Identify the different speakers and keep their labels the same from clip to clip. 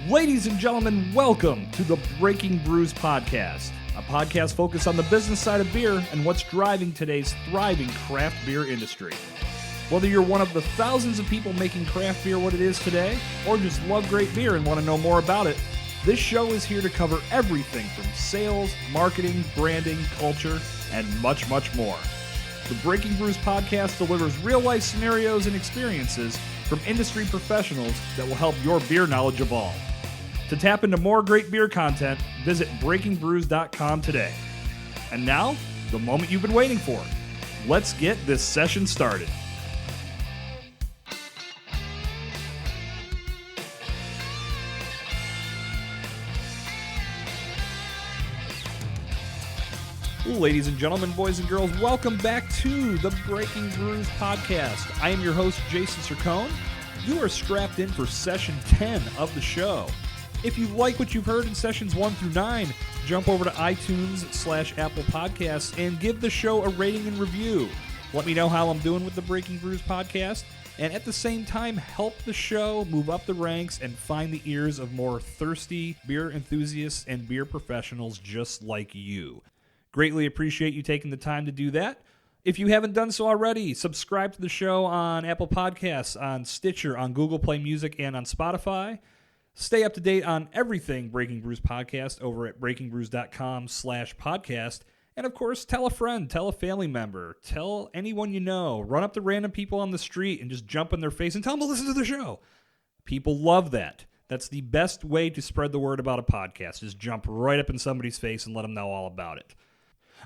Speaker 1: Ladies and gentlemen, welcome to the Breaking Brews podcast, a podcast focused on the business side of beer and what's driving today's thriving craft beer industry. Whether you're one of the thousands of people making craft beer what it is today, or just love great beer and want to know more about it, this show is here to cover everything from sales, marketing, branding, culture, and much, much more. The Breaking Brews podcast delivers real-life scenarios and experiences from industry professionals that will help your beer knowledge evolve. To tap into more great beer content, visit breakingbrews.com today. And now, the moment you've been waiting for. Let's get this session started. Ladies and gentlemen, boys and girls, welcome back to the Breaking Brews podcast. I am your host, Jason Sircone. You are strapped in for session 10 of the show. If you like what you've heard in sessions 1 through 9, jump over to iTunes/Apple Podcasts and give the show a rating and review. Let me know how I'm doing with the Breaking Brews podcast, and at the same time, help the show move up the ranks and find the ears of more thirsty beer enthusiasts and beer professionals just like you. Greatly appreciate you taking the time to do that. If you haven't done so already, subscribe to the show on Apple Podcasts, on Stitcher, on Google Play Music, and on Spotify. Stay up to date on everything Breaking Brews podcast over at breakingbrews.com/podcast. And of course, tell a friend, tell a family member, tell anyone you know. Run up to random people on the street and just jump in their face and tell them to listen to the show. People love that. That's the best way to spread the word about a podcast, is jump right up in somebody's face and let them know all about it.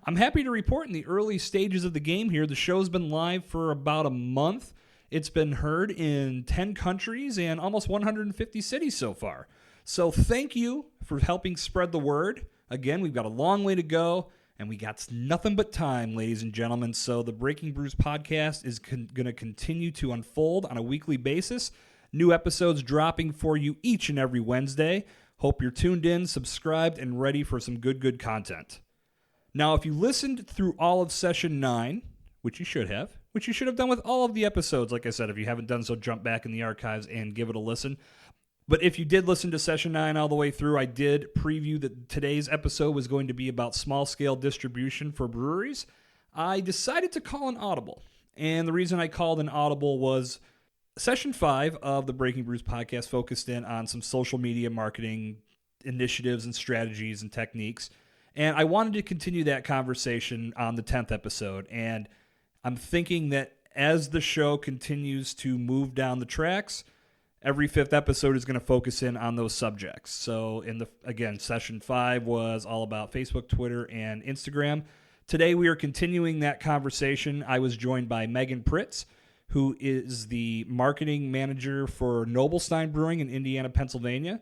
Speaker 1: I'm happy to report in the early stages of the game here, the show's been live for about a month. It's been heard in 10 countries and almost 150 cities so far. So thank you for helping spread the word. Again, we've got a long way to go, and we got nothing but time, ladies and gentlemen. So the Breaking Brews podcast is going to continue to unfold on a weekly basis. New episodes dropping for you each and every Wednesday. Hope you're tuned in, subscribed, and ready for some good content. Now, if you listened through all of session 9, which you should have done with all of the episodes, like I said, if you haven't done so, jump back in the archives and give it a listen. But if you did listen to session 9 all the way through, I did preview that today's episode was going to be about small-scale distribution for breweries. I decided to call an audible. And the reason I called an audible was session 5 of the Breaking Brews podcast focused in on some social media marketing initiatives and strategies and techniques. And I wanted to continue that conversation on the 10th episode. And I'm thinking that as the show continues to move down the tracks, every 5th episode is going to focus in on those subjects. So again, session 5 was all about Facebook, Twitter, and Instagram. Today we are continuing that conversation. I was joined by Megan Pritz, who is the marketing manager for Noblestein Brewing in Indiana, Pennsylvania.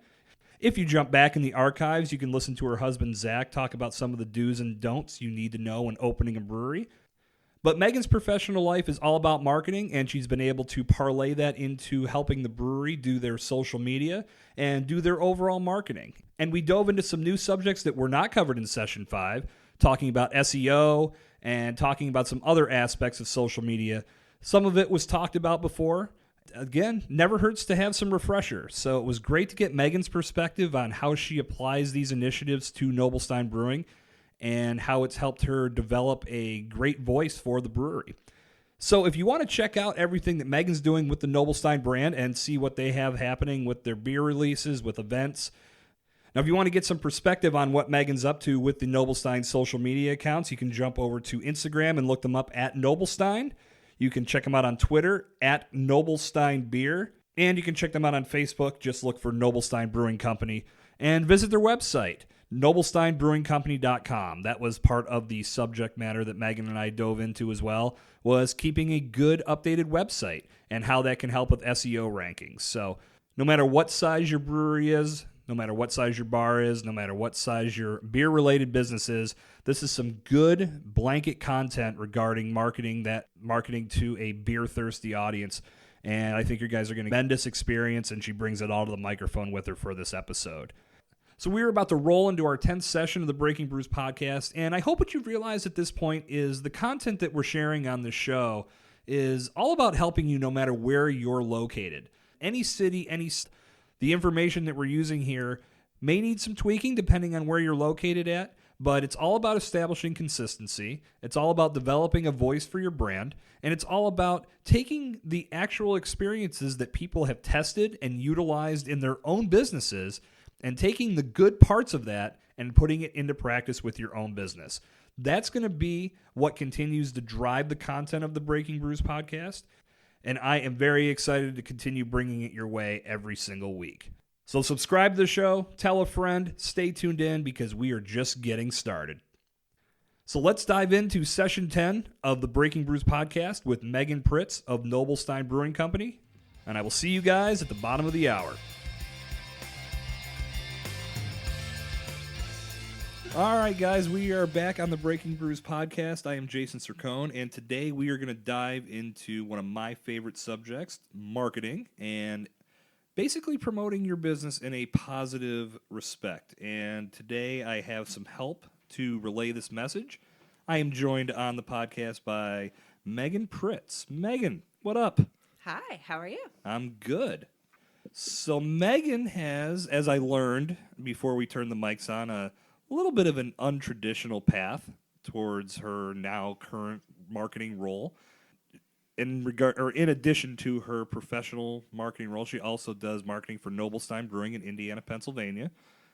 Speaker 1: If you jump back in the archives, you can listen to her husband, Zach, talk about some of the do's and don'ts you need to know when opening a brewery. But Megan's professional life is all about marketing, and she's been able to parlay that into helping the brewery do their social media and do their overall marketing. And we dove into some new subjects that were not covered in Session 5, talking about SEO and talking about some other aspects of social media. Some of it was talked about before. Again, never hurts to have some refresher. So it was great to get Megan's perspective on how she applies these initiatives to Noblestein Brewing and how it's helped her develop a great voice for the brewery. So if you want to check out everything that Megan's doing with the Noblestein brand and see what they have happening with their beer releases, with events. Now, if you want to get some perspective on what Megan's up to with the Noblestein social media accounts, you can jump over to Instagram and look them up at Noblestein. You can check them out on Twitter at Noblestein Beer, and you can check them out on Facebook. Just look for Noblestein Brewing Company and visit their website, noblesteinbrewingcompany.com. That was part of the subject matter that Megan and I dove into as well, was keeping a good updated website and how that can help with SEO rankings. So no matter what size your brewery is, no matter what size your bar is, no matter what size your beer-related business is, this is some good blanket content regarding marketing to a beer-thirsty audience. And I think you guys are going to get a tremendous experience, and she brings it all to the microphone with her for this episode. So we're about to roll into our 10th session of the Breaking Brews podcast, and I hope what you've realized at this point is the content that we're sharing on this show is all about helping you no matter where you're located. Any city, The information that we're using here may need some tweaking depending on where you're located at, but it's all about establishing consistency. It's all about developing a voice for your brand, and it's all about taking the actual experiences that people have tested and utilized in their own businesses and taking the good parts of that and putting it into practice with your own business. That's going to be what continues to drive the content of the Breaking Brews podcast, and I am very excited to continue bringing it your way every single week. So subscribe to the show, tell a friend, stay tuned in because we are just getting started. So let's dive into session 10 of the Breaking Brews podcast with Megan Pritz of Nobelstein Brewing Company, and I will see you guys at the bottom of the hour. All right, guys, we are back on the Breaking Brews podcast. I am Jason Sircone, and today we are going to dive into one of my favorite subjects, marketing, and basically promoting your business in a positive respect. And today I have some help to relay this message. I am joined on the podcast by Megan Pritz. Megan, what up?
Speaker 2: Hi, how are you?
Speaker 1: I'm good. So Megan has, as I learned before we turned the mics on, a little bit of an untraditional path towards her now current marketing role. In addition to her professional marketing role, she also does marketing for Nobelstein Brewing in Indiana, Pennsylvania.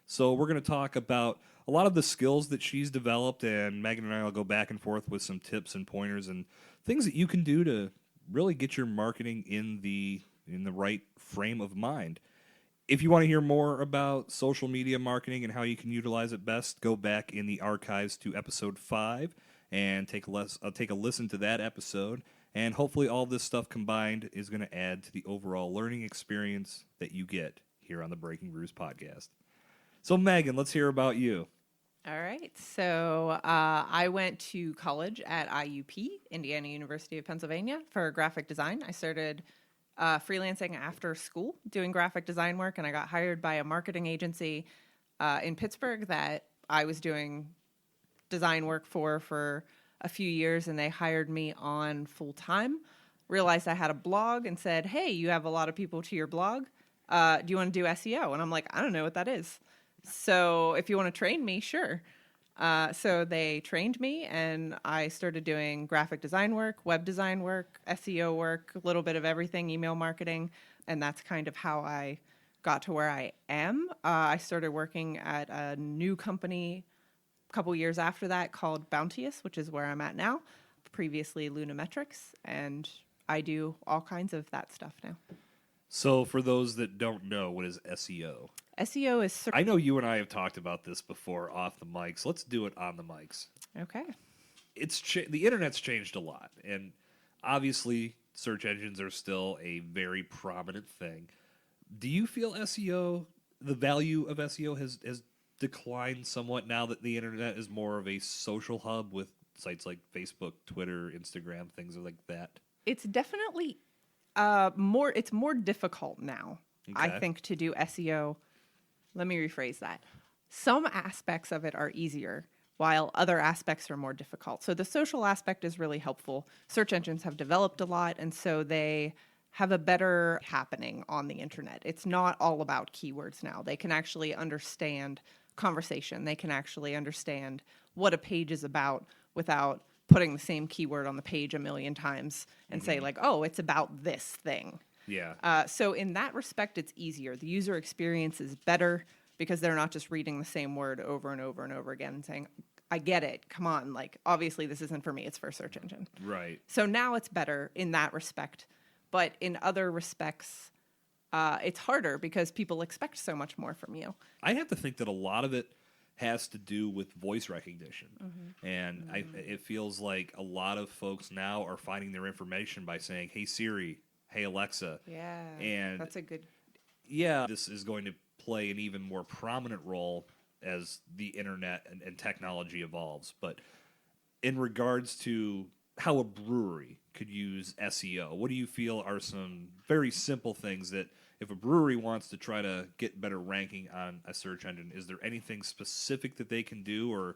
Speaker 1: So we're going to talk about a lot of the skills that she's developed, and Megan and I will go back and forth with some tips and pointers and things that you can do to really get your marketing in the right frame of mind. If you want to hear more about social media marketing and how you can utilize it best, go back in the archives to episode 5 and take a listen to that episode. And hopefully all this stuff combined is going to add to the overall learning experience that you get here on the Breaking Brews podcast. So, Megan, let's hear about you.
Speaker 2: All right. So I went to college at IUP, Indiana University of Pennsylvania, for graphic design. I started freelancing after school doing graphic design work, and I got hired by a marketing agency in Pittsburgh that I was doing design work for a few years, and they hired me on full time. Realized I had a blog and said, "Hey, you have a lot of people to your blog. Do you want to do SEO?" And I'm like, "I don't know what that is. So if you want to train me, sure." So they trained me, and I started doing graphic design work, web design work, SEO work, a little bit of everything, email marketing, and that's kind of how I got to where I am. I started working at a new company couple years after that called Bounteous, which is where I'm at now, previously Lunametrics, and I do all kinds of that stuff now.
Speaker 1: So for those that don't know, what is SEO?
Speaker 2: SEO is...
Speaker 1: I know you and I have talked about this before off the mics. Let's do it on the mics.
Speaker 2: Okay.
Speaker 1: The internet's changed a lot, and obviously search engines are still a very prominent thing. Do you feel SEO, the value of SEO has declined somewhat now that the internet is more of a social hub with sites like Facebook, Twitter, Instagram, things like that?
Speaker 2: It's definitely more difficult now, okay. I think, to do SEO. Let me rephrase that. Some aspects of it are easier, while other aspects are more difficult. So the social aspect is really helpful. Search engines have developed a lot, and so they have a better happening on the internet. It's not all about keywords now. They can actually understand conversation. They can actually understand what a page is about without putting the same keyword on the page a million times and say like, oh, it's about this thing.
Speaker 1: Yeah.
Speaker 2: So in that respect, it's easier. The user experience is better because they're not just reading the same word over and over and over again and saying, I get it. Come on. Like, obviously this isn't for me. It's for a search engine.
Speaker 1: Right.
Speaker 2: So now it's better in that respect. But in other respects, it's harder because people expect so much more from you.
Speaker 1: I have to think that a lot of it has to do with voice recognition. Mm-hmm. And it feels like a lot of folks now are finding their information by saying, hey, Siri, hey, Alexa.
Speaker 2: Yeah,
Speaker 1: and
Speaker 2: that's a good...
Speaker 1: Yeah, this is going to play an even more prominent role as the internet and technology evolves. But in regards to how a brewery could use SEO, what do you feel are some very simple things that if a brewery wants to try to get better ranking on a search engine, is there anything specific that they can do, or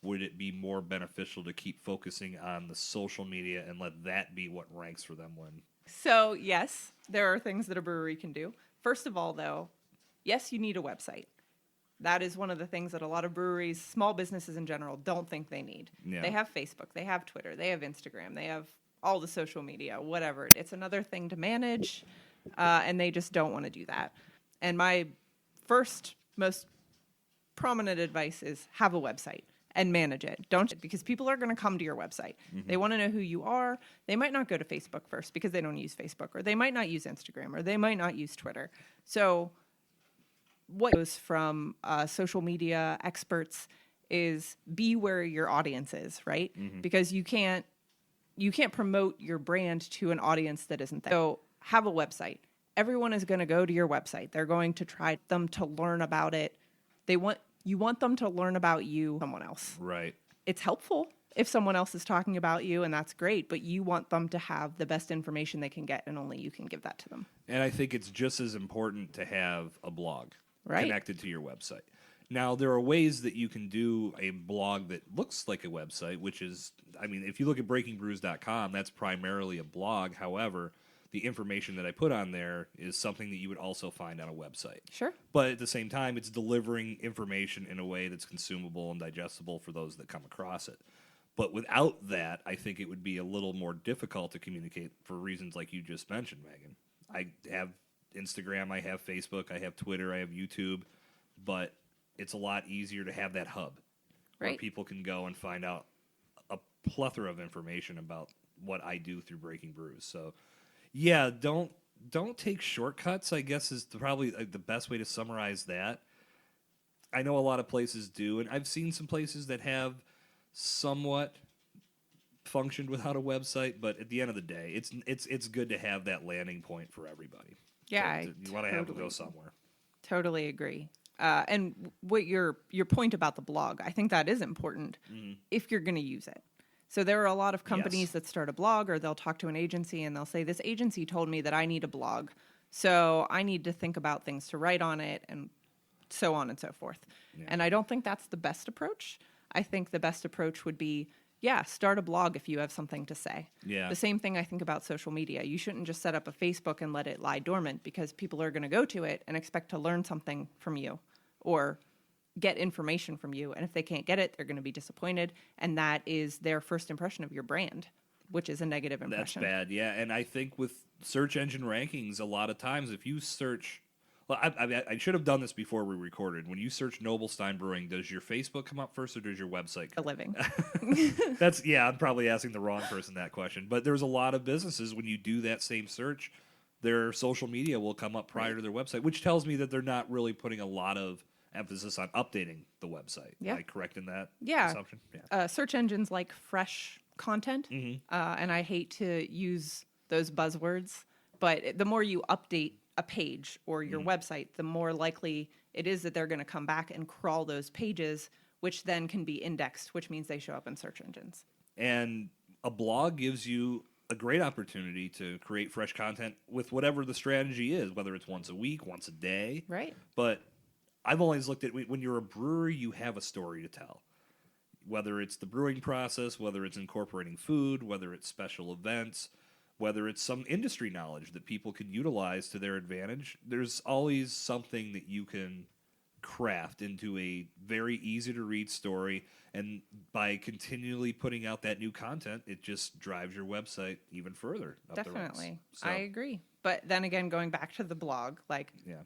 Speaker 1: would it be more beneficial to keep focusing on the social media and let that be what ranks for them when?
Speaker 2: So, yes, there are things that a brewery can do. First of all, though, yes, you need a website. That is one of the things that a lot of breweries, small businesses in general, don't think they need.
Speaker 1: Yeah.
Speaker 2: They have Facebook, they have Twitter, they have Instagram, they have all the social media, whatever. It's another thing to manage, and they just don't want to do that. And my first, most prominent advice is have a website and manage it. Don't, because people are going to come to your website. They want to know who you are. They might not go to Facebook first because they don't use Facebook, or they might not use Instagram, or they might not use Twitter. So what goes from social media experts is be where your audience is, right? Because you can't promote your brand to an audience that isn't there. So have a website. Everyone is going to go to your website. They're going to try them to learn about it. You want them to learn about you, someone else.
Speaker 1: Right.
Speaker 2: It's helpful if someone else is talking about you, and that's great, but you want them to have the best information they can get, and only you can give that to them.
Speaker 1: And I think it's just as important to have a blog connected to your website. Now, there are ways that you can do a blog that looks like a website, which is, I mean, if you look at breakingbrews.com, that's primarily a blog. However, the information that I put on there is something that you would also find on a website.
Speaker 2: Sure.
Speaker 1: But at the same time, it's delivering information in a way that's consumable and digestible for those that come across it. But without that, I think it would be a little more difficult to communicate for reasons like you just mentioned, Megan. I have Instagram, I have Facebook, I have Twitter, I have YouTube, but it's a lot easier to have that hub where people can go and find out a plethora of information about what I do through Breaking Brews. So, yeah, don't take shortcuts, I guess, is probably the best way to summarize that. I know a lot of places do, and I've seen some places that have somewhat functioned without a website, but at the end of the day, it's good to have that landing point for everybody.
Speaker 2: Yeah,
Speaker 1: you want to have to go somewhere.
Speaker 2: Totally agree. And what your point about the blog, I think that is important if you're going to use it. So there are a lot of companies that start a blog, or they'll talk to an agency and they'll say, this agency told me that I need a blog, so I need to think about things to write on it, and so on and so forth. Yeah. And I don't think that's the best approach. I think the best approach would be, start a blog if you have something to say. Yeah. The same thing I think about social media. You shouldn't just set up a Facebook and let it lie dormant, because people are going to go to it and expect to learn something from you or get information from you. And if they can't get it, they're going to be disappointed. And that is their first impression of your brand, which is a negative impression.
Speaker 1: That's bad, yeah. And I think with search engine rankings, a lot of times if you search... Well, I should have done this before we recorded. When you search Noblestein Brewing, does your Facebook come up first or does your website come
Speaker 2: up? A living.
Speaker 1: I'm probably asking the wrong person that question. But there's a lot of businesses, when you do that same search, their social media will come up prior to their website, which tells me that they're not really putting a lot of emphasis on updating the website. Am I correct in that assumption?
Speaker 2: Yeah. Search engines like fresh content, and I hate to use those buzzwords, but the more you update a page or your website, the more likely it is that they're going to come back and crawl those pages, which then can be indexed, which means they show up in search engines.
Speaker 1: And a blog gives you a great opportunity to create fresh content with whatever the strategy is, whether it's once a week, once a day.
Speaker 2: Right.
Speaker 1: But I've always looked at, when you're a brewery, you have a story to tell. Whether it's the brewing process, whether it's incorporating food, whether it's special events, whether it's some industry knowledge that people can utilize to their advantage, there's always something that you can craft into a very easy-to-read story. And by continually putting out that new content, it just drives your website even further up the ranks.
Speaker 2: Definitely. So, I agree. But then again, going back to the blog,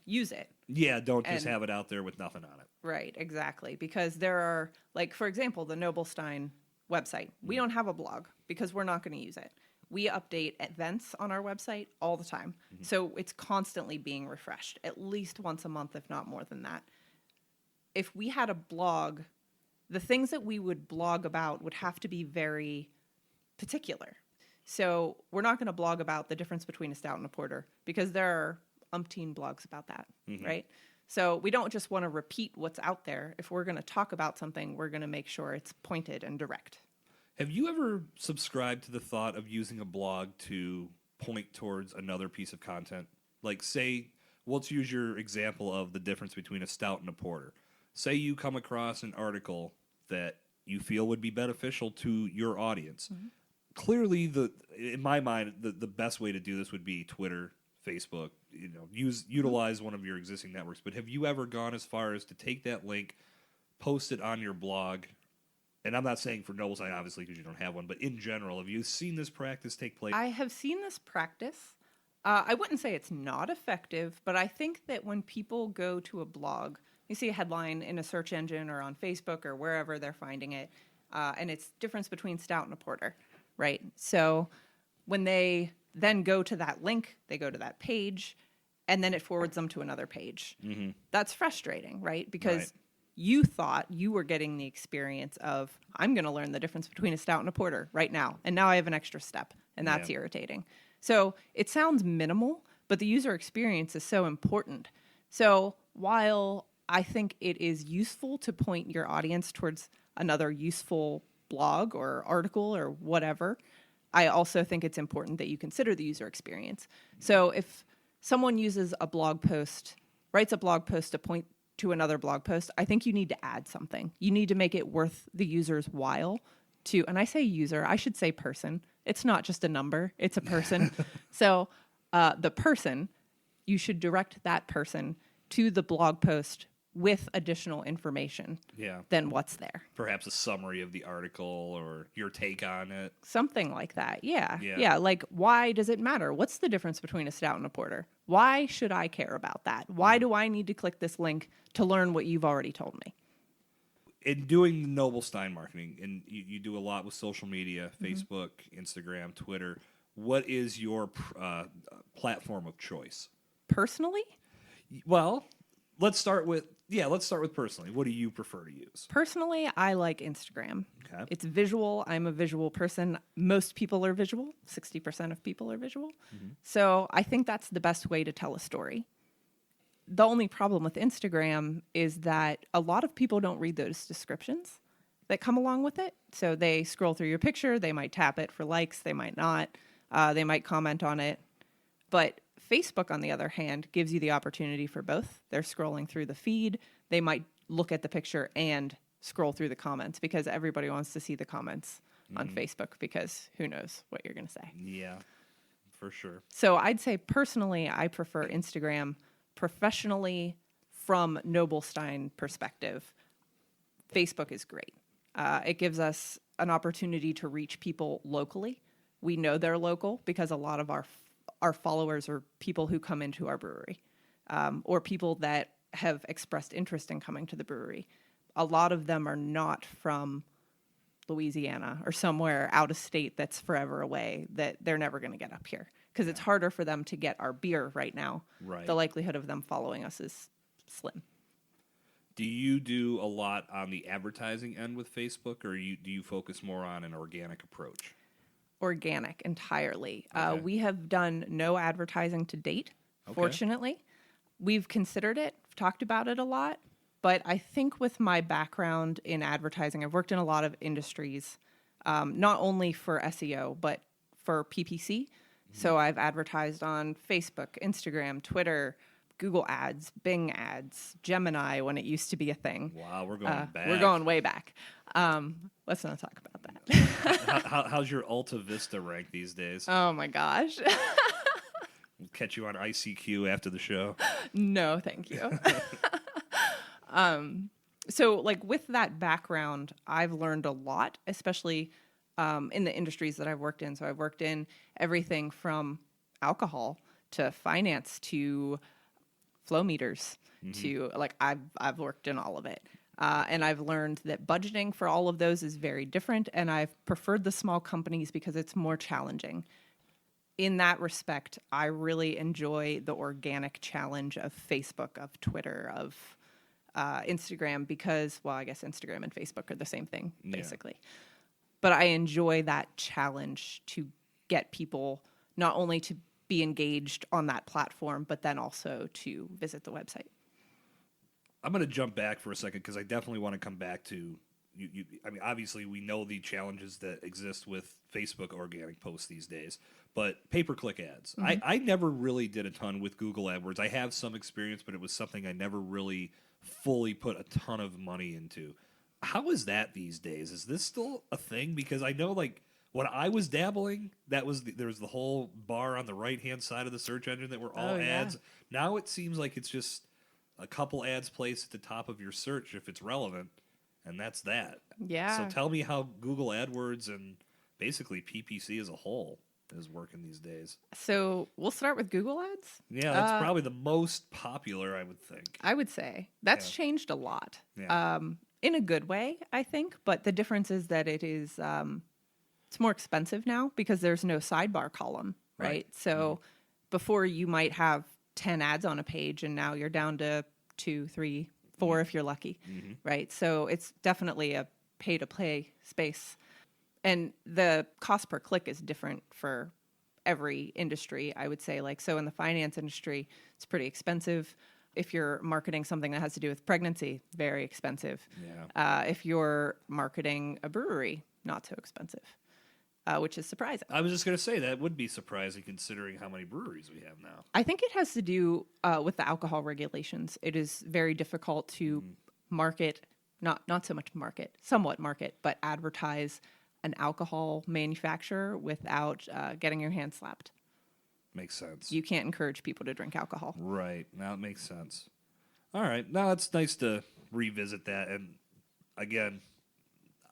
Speaker 2: use it.
Speaker 1: Yeah, don't just have it out there with nothing on it.
Speaker 2: Right, exactly. Because there are, for example, the Noblestein website. We don't have a blog because we're not going to use it. We update events on our website all the time. So it's constantly being refreshed, at least once a month, if not more than that. If we had a blog, the things that we would blog about would have to be very particular. So we're not going to blog about the difference between a stout and a porter, because there are umpteen blogs about that, right? So we don't just want to repeat what's out there. If we're going to talk about something, we're going to make sure it's pointed and direct.
Speaker 1: Have you ever subscribed to the thought of using a blog to point towards another piece of content? Like, say, let's use your example of the difference between a stout and a porter. Say you come across an article that you feel would be beneficial to your audience. Clearly, in my mind, the best way to do this would be Twitter, Facebook, utilize one of your existing networks. But have you ever gone as far as to take that link, post it on your blog? And I'm not saying for Noble Sign, obviously, because you don't have one, but in general, have you seen this practice take place?
Speaker 2: I have seen this practice. I wouldn't say it's not effective, but I think that when people go to a blog, you see a headline in a search engine or on Facebook or wherever they're finding it, and it's difference between stout and a porter, right? So when they then go to that link, they go to that page, and then it forwards them to another page. Mm-hmm. That's frustrating, right? Because you thought you were getting the experience of, I'm going to learn the difference between a stout and a porter right now. And now I have an extra step, and that's irritating. So it sounds minimal, but the user experience is so important. So while I think it is useful to point your audience towards another useful blog or article or whatever, I also think it's important that you consider the user experience. So if someone uses a blog post, writes a blog post to point to another blog post, I think you need to add something. You need to make it worth the user's while to, and I say user, I should say person. It's not just a number, it's a person. So the person, you should direct that person to the blog post with additional information than what's there.
Speaker 1: Perhaps a summary of the article or your take on it.
Speaker 2: Something like that, yeah. Like, why does it matter? What's the difference between a stout and a porter? Why should I care about that? Why do I need to click this link to learn what you've already told me?
Speaker 1: In doing the Noble Stein marketing, and you do a lot with social media, Facebook, Instagram, Twitter, what is your platform of choice?
Speaker 2: Personally?
Speaker 1: Well, let's start with personally. What do you prefer to use?
Speaker 2: Personally, I like Instagram.
Speaker 1: Okay.
Speaker 2: It's visual. I'm a visual person. Most people are visual. 60% of people are visual. Mm-hmm. So I think that's the best way to tell a story. The only problem with Instagram is that a lot of people don't read those descriptions that come along with it. So they scroll through your picture. They might tap it for likes. They might not. They might comment on it. But Facebook, on the other hand, gives you the opportunity for both. They're scrolling through the feed. They might look at the picture and scroll through the comments because everybody wants to see the comments on Facebook because who knows what you're going to say.
Speaker 1: Yeah, for sure.
Speaker 2: So I'd say personally, I prefer Instagram. Professionally, from Noble Stein perspective, Facebook is great. It gives us an opportunity to reach people locally. We know they're local because a lot of our followers are people who come into our brewery or people that have expressed interest in coming to the brewery. A lot of them are not from Louisiana or somewhere out of state that's forever away that they're never going to get up here because it's harder for them to get our beer right now.
Speaker 1: Right.
Speaker 2: The likelihood of them following us is slim.
Speaker 1: Do you do a lot on the advertising end with Facebook, or do you focus more on an organic approach?
Speaker 2: Organic entirely.
Speaker 1: Okay.
Speaker 2: We have done no advertising to date, fortunately. We've considered it, talked about it a lot, but I think with my background in advertising, I've worked in a lot of industries, not only for SEO, but for PPC. So I've advertised on Facebook, Instagram, Twitter, Google ads, Bing ads, Gemini when it used to be a thing.
Speaker 1: Wow, we're going back.
Speaker 2: We're going way back. Let's not talk about that.
Speaker 1: How's your Alta Vista rank these days?
Speaker 2: Oh my gosh.
Speaker 1: We'll catch you on ICQ after the show.
Speaker 2: No, thank you. So like with that background, I've learned a lot, especially in the industries that I've worked in. So I've worked in everything from alcohol to finance to flow meters to like I've worked in all of it. And I've learned that budgeting for all of those is very different. And I've preferred the small companies because it's more challenging. In that respect, I really enjoy the organic challenge of Facebook, of Twitter, of Instagram because, well, I guess Instagram and Facebook are the same thing, basically. But I enjoy that challenge to get people not only to be engaged on that platform, but then also to visit the website.
Speaker 1: I'm going to jump back for a second because I definitely want to come back to you. I mean, obviously, we know the challenges that exist with Facebook organic posts these days, but pay-per-click ads. I never really did a ton with Google AdWords. I have some experience, but it was something I never really fully put a ton of money into. How is that these days? Is this still a thing? Because I know, like, When I was dabbling, there was the whole bar on the right-hand side of the search engine that were all
Speaker 2: Oh, yeah.
Speaker 1: ads. Now it seems like it's just a couple ads placed at the top of your search if it's relevant, and that's that.
Speaker 2: Yeah.
Speaker 1: So tell me how Google AdWords and basically PPC as a whole is working these days.
Speaker 2: So we'll start with Google Ads.
Speaker 1: Yeah, that's probably the most popular, I would think.
Speaker 2: I would say that's
Speaker 1: Yeah.
Speaker 2: changed a lot.
Speaker 1: Yeah.
Speaker 2: In a good way, I think. But the difference is that it is it's more expensive now because there's no sidebar column, right?
Speaker 1: Right.
Speaker 2: So before you might have 10 ads on a page, and now you're down to 2, 3, 4 if you're lucky, right? So it's definitely a pay to play space. And the cost per click is different for every industry, I would say. Like, so in the finance industry, it's pretty expensive. If you're marketing something that has to do with pregnancy, very expensive.
Speaker 1: Yeah.
Speaker 2: If you're marketing a brewery, not so expensive, which is surprising.
Speaker 1: I was just going to say that would be surprising considering how many breweries we have now.
Speaker 2: I think it has to do with the alcohol regulations. It is very difficult to market, not so much market, somewhat market, but advertise an alcohol manufacturer without getting your hand slapped.
Speaker 1: Makes sense.
Speaker 2: You can't encourage people to drink alcohol.
Speaker 1: Right. Now it makes sense. All right. Now it's nice to revisit that. And again,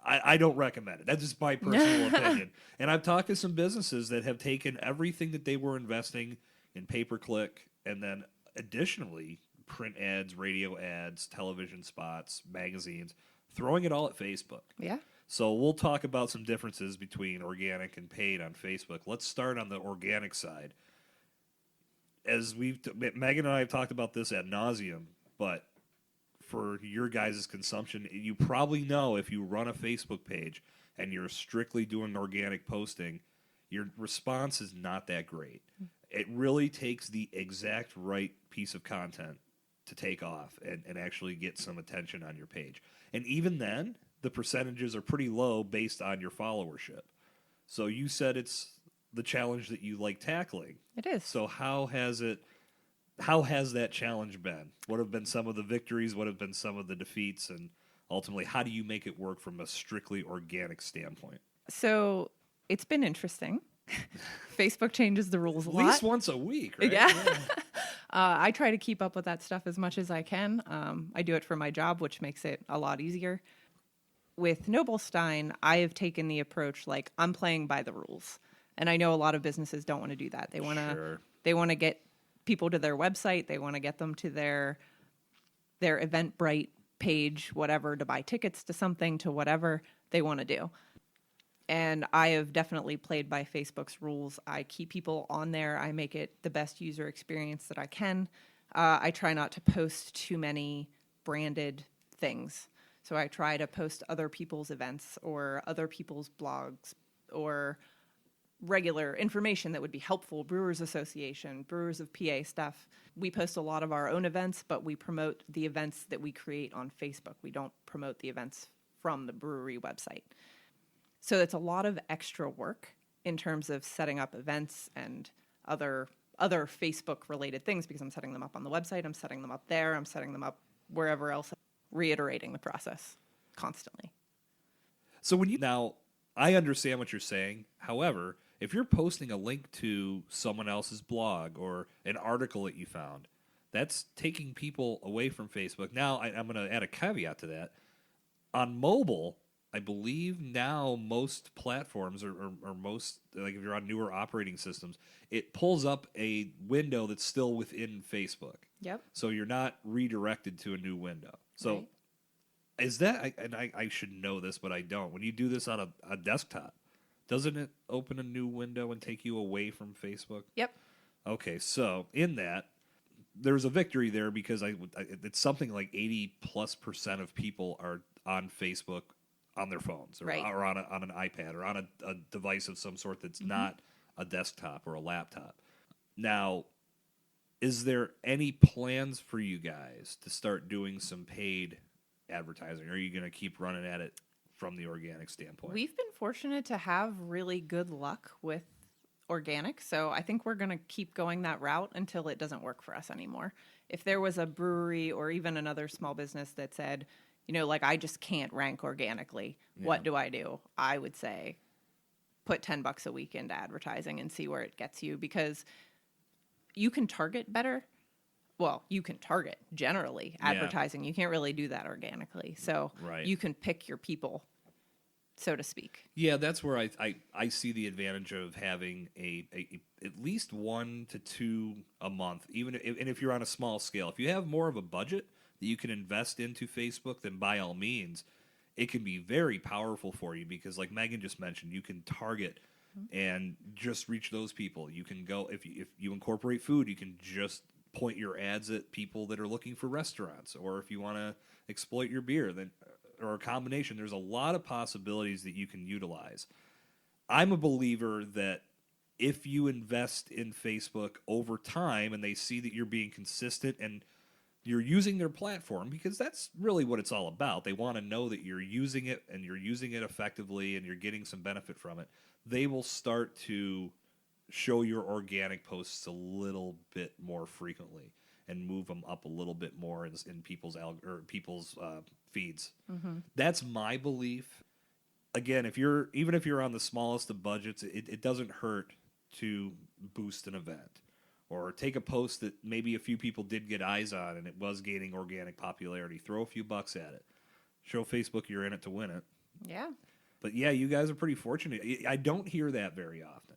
Speaker 1: I don't recommend it. That's just my personal opinion. And I've talked to some businesses that have taken everything that they were investing in pay-per-click and then additionally print ads, radio ads, television spots, magazines, throwing it all at Facebook.
Speaker 2: Yeah.
Speaker 1: So we'll talk about some differences between organic and paid on Facebook. Let's start on the organic side. As Megan and I have talked about this ad nauseum, but for your guys' consumption, you probably know if you run a Facebook page and you're strictly doing organic posting, your response is not that great. It really takes the exact right piece of content to take off and actually get some attention on your page. And even then, the percentages are pretty low based on your followership. So you said it's the challenge that you like tackling.
Speaker 2: It is.
Speaker 1: So how has that challenge been? What have been some of the victories? What have been some of the defeats? And ultimately, how do you make it work from a strictly organic standpoint?
Speaker 2: So it's been interesting. Facebook changes the rules a
Speaker 1: At
Speaker 2: lot.
Speaker 1: least once a week, right?
Speaker 2: Yeah. I try to keep up with that stuff as much as I can. I do it for my job, which makes it a lot easier. With Nobelstein, I have taken the approach like I'm playing by the rules. And I know a lot of businesses don't want to do that. They want to They want to get people to their website, they want to get them to their Eventbrite page, whatever, to buy tickets to something, to whatever they want to do. And I have definitely played by Facebook's rules. I keep people on there. I make it the best user experience that I can. I try not to post too many branded things. So I try to post other people's events or other people's blogs or regular information that would be helpful, Brewers Association, Brewers of PA stuff. We post a lot of our own events, but we promote the events that we create on Facebook. We don't promote the events from the brewery website. So it's a lot of extra work in terms of setting up events and other Facebook-related things because I'm setting them up on the website, I'm setting them up there, I'm setting them up wherever else, reiterating the process constantly.
Speaker 1: So now, I understand what you're saying. However, if you're posting a link to someone else's blog or an article that you found, that's taking people away from Facebook. Now, I'm going to add a caveat to that. On mobile, I believe now most platforms or most, like if you're on newer operating systems, it pulls up a window that's still within Facebook.
Speaker 2: Yep.
Speaker 1: So you're not redirected to a new window. So
Speaker 2: Right.
Speaker 1: is that, and I should know this, but I don't. When you do this on a desktop, doesn't it open a new window and take you away from Facebook?
Speaker 2: Yep.
Speaker 1: Okay, so in that, there's a victory there because it's something like 80+% of people are on Facebook on their phones or,
Speaker 2: Right.
Speaker 1: or on an iPad or on a device of some sort that's not a desktop or a laptop. Now, is there any plans for you guys to start doing some paid advertising? Or are you going to keep running at it from the organic standpoint?
Speaker 2: We've been fortunate to have really good luck with organic, so I think we're going to keep going that route until it doesn't work for us anymore. If there was a brewery or even another small business that said, you know, like I just can't rank organically, what do? I would say put $10 a week into advertising and see where it gets you, because you can target better. Well, you can target generally advertising. You can't really do that organically. So you can pick your people, so to speak.
Speaker 1: Yeah, that's where I see the advantage of having a at least 1 to 2 a month, even if you're on a small scale. If you have more of a budget that you can invest into Facebook, then by all means, it can be very powerful for you, because like Megan just mentioned, you can target and just reach those people. You can go, if you incorporate food, you can just point your ads at people that are looking for restaurants, or if you want to exploit your beer, then or a combination. There's a lot of possibilities that you can utilize. I'm a believer that if you invest in Facebook over time and they see that you're being consistent and you're using their platform, because that's really what it's all about. They want to know that you're using it and you're using it effectively and you're getting some benefit from it. They will start to show your organic posts a little bit more frequently and move them up a little bit more in people's feeds. Mm-hmm. That's my belief. Again, even if you're on the smallest of budgets, it doesn't hurt to boost an event or take a post that maybe a few people did get eyes on and it was gaining organic popularity. Throw a few bucks at it. Show Facebook you're in it to win it.
Speaker 2: Yeah.
Speaker 1: But yeah, you guys are pretty fortunate. I don't hear that very often.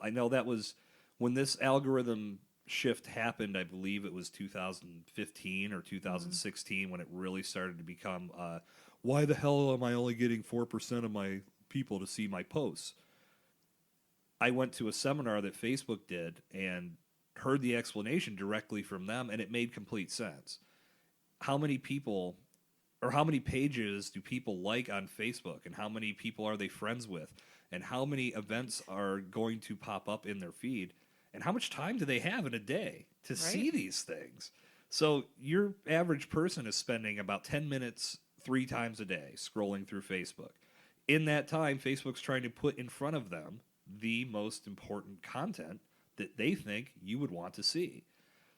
Speaker 1: I know that was when this algorithm shift happened. I believe it was 2015 or 2016 when it really started to become, why the hell am I only getting 4% of my people to see my posts? I went to a seminar that Facebook did and heard the explanation directly from them, and it made complete sense. How many people or how many pages do people like on Facebook, and how many people are they friends with, and how many events are going to pop up in their feed, and how much time do they have in a day to see these things? So your average person is spending about 10 minutes 3 times a day scrolling through Facebook. In that time, Facebook's trying to put in front of them the most important content that they think you would want to see.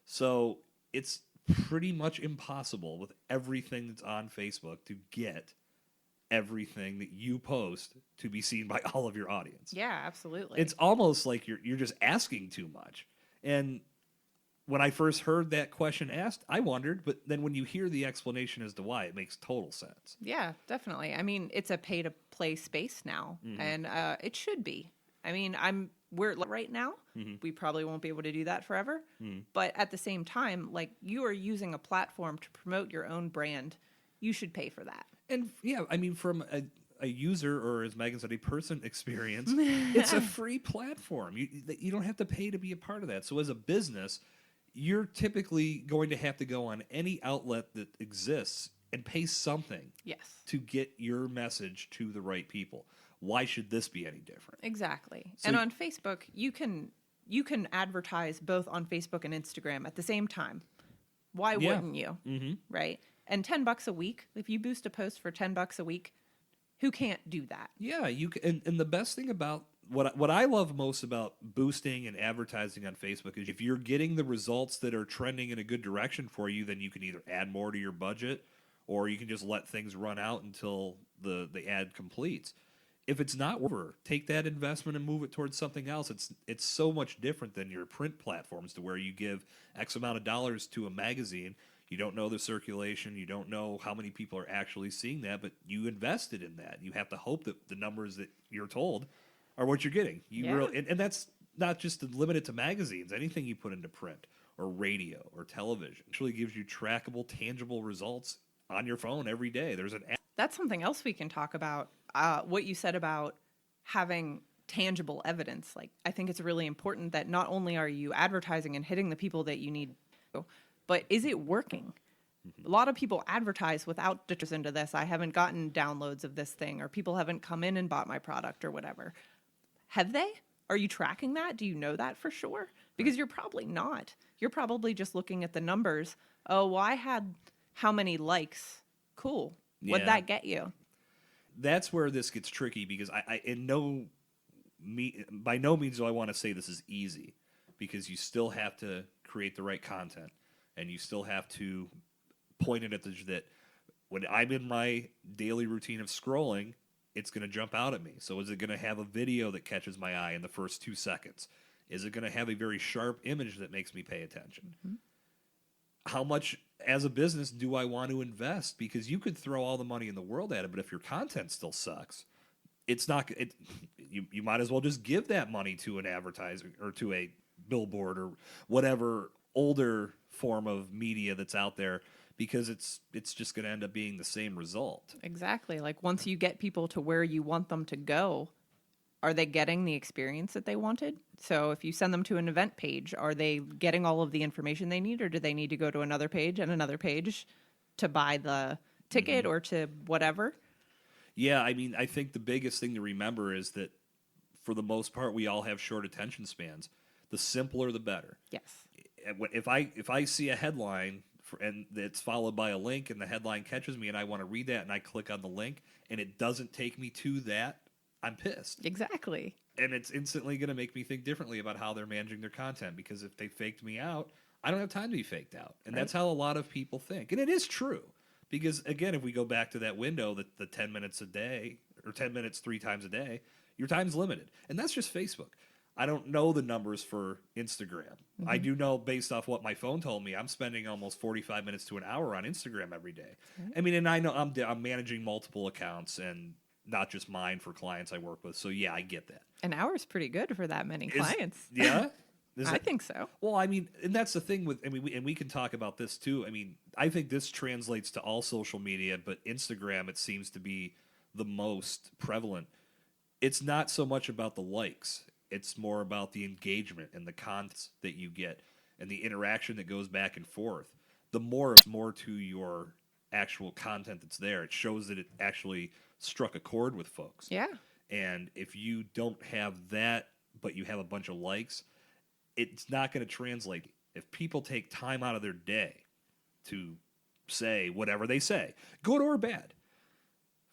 Speaker 1: So it's pretty much impossible with everything that's on Facebook to get everything that you post to be seen by all of your audience.
Speaker 2: Yeah, absolutely.
Speaker 1: It's almost like you're just asking too much. And when I first heard that question asked, I wondered, but then when you hear the explanation as to why, it makes total sense.
Speaker 2: Yeah, definitely. I mean, it's a pay-to-play space now, and it should be. I mean, we're right now. We probably won't be able to do that forever. But at the same time, like, you are using a platform to promote your own brand. You should pay for that.
Speaker 1: And yeah, I mean, from a user, or as Megan said, a person experience, it's a free platform. You don't have to pay to be a part of that. So as a business, you're typically going to have to go on any outlet that exists and pay something to get your message to the right people. Why should this be any different?
Speaker 2: Exactly. So, and on Facebook, you can advertise both on Facebook and Instagram at the same time. Why wouldn't you? Mm-hmm. Right? And $10 a week, if you boost a post for $10 a week, who can't do that?
Speaker 1: Yeah, you can. And the best thing about what I love most about boosting and advertising on Facebook is if you're getting the results that are trending in a good direction for you, then you can either add more to your budget, or you can just let things run out until the ad completes. If it's not over, take that investment and move it towards something else. It's so much different than your print platforms, to where you give X amount of dollars to a magazine. You don't know the circulation. You don't know how many people are actually seeing that, but you invested in that. You have to hope that the numbers that you're told are what you're getting. And that's not just limited to magazines. Anything you put into print or radio or television actually gives you trackable, tangible results on your phone every day. There's an app.
Speaker 2: That's something else we can talk about. What you said about having tangible evidence. Like, I think it's really important that not only are you advertising and hitting the people that you need, but is it working? Mm-hmm. A lot of people advertise without ditches into this. I haven't gotten downloads of this thing, or people haven't come in and bought my product or whatever. Have they? Are you tracking that? Do you know that for sure? Because you're probably not. You're probably just looking at the numbers. Oh, well, I had how many likes? Cool. What'd that get you?
Speaker 1: That's where this gets tricky, because by no means do I want to say this is easy, because you still have to create the right content, and you still have to point it at that when I'm in my daily routine of scrolling, it's going to jump out at me. So is it going to have a video that catches my eye in the first 2 seconds? Is it going to have a very sharp image that makes me pay attention? Mm-hmm. How much as a business do I want to invest? Because you could throw all the money in the world at it, but if your content still sucks, it's not. You might as well just give that money to an advertiser or to a billboard or whatever older form of media that's out there, because it's just going to end up being the same result.
Speaker 2: Exactly. Like once you get people to where you want them to go, are they getting the experience that they wanted? So if you send them to an event page, are they getting all of the information they need, or do they need to go to another page and another page to buy the ticket or to whatever?
Speaker 1: Yeah, I mean, I think the biggest thing to remember is that for the most part, we all have short attention spans. The simpler, the better.
Speaker 2: Yes.
Speaker 1: If I see a headline and it's followed by a link and the headline catches me and I want to read that and I click on the link and it doesn't take me to that, I'm pissed.
Speaker 2: Exactly.
Speaker 1: And it's instantly going to make me think differently about how they're managing their content, because if they faked me out, I don't have time to be faked out. And that's how a lot of people think. And it is true. Because, again, if we go back to that window, that the 10 minutes a day, or 10 minutes 3 times a day, your time's limited. And that's just Facebook. I don't know the numbers for Instagram. Mm-hmm. I do know, based off what my phone told me, I'm spending almost 45 minutes to an hour on Instagram every day. Mm-hmm. I mean, and I know I'm managing multiple accounts and not just mine for clients I work with. So, yeah, I get that.
Speaker 2: An hour is pretty good for that many clients.
Speaker 1: Yeah?
Speaker 2: I think so.
Speaker 1: Well, I mean, and that's the thing with, I mean, we can talk about this too. I mean, I think this translates to all social media, but Instagram, it seems to be the most prevalent. It's not so much about the likes. It's more about the engagement and the content that you get and the interaction that goes back and forth. The more to your actual content that's there, it shows that it actually struck a chord with folks.
Speaker 2: Yeah.
Speaker 1: And if you don't have that, but you have a bunch of likes, it's not going to translate. If people take time out of their day to say whatever they say, good or bad,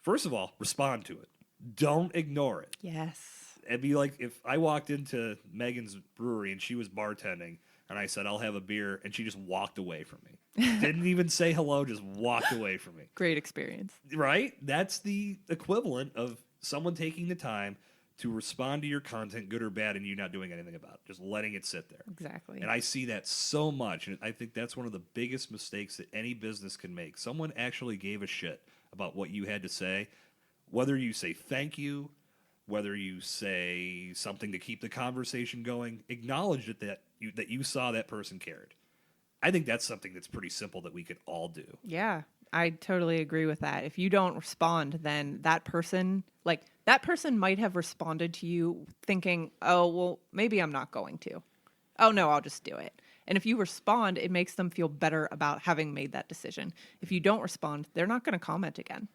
Speaker 1: first of all, respond to it. Don't ignore it.
Speaker 2: Yes.
Speaker 1: It'd be like if I walked into Megan's brewery and she was bartending and I said, I'll have a beer, and she just walked away from me. Didn't even say hello, just walked away from me.
Speaker 2: Great experience.
Speaker 1: Right? That's the equivalent of someone taking the time to respond to your content, good or bad, and you not doing anything about it, just letting it sit there.
Speaker 2: Exactly.
Speaker 1: And I see that so much, and I think that's one of the biggest mistakes that any business can make. Someone actually gave a shit about what you had to say, whether you say thank you, whether you say something to keep the conversation going, acknowledge that you saw that person cared. I think that's something that's pretty simple that we could all do.
Speaker 2: Yeah, I totally agree with that. If you don't respond, then that person might have responded to you thinking, oh, well, maybe I'm not going to. Oh, no, I'll just do it. And if you respond, it makes them feel better about having made that decision. If you don't respond, they're not going to comment again.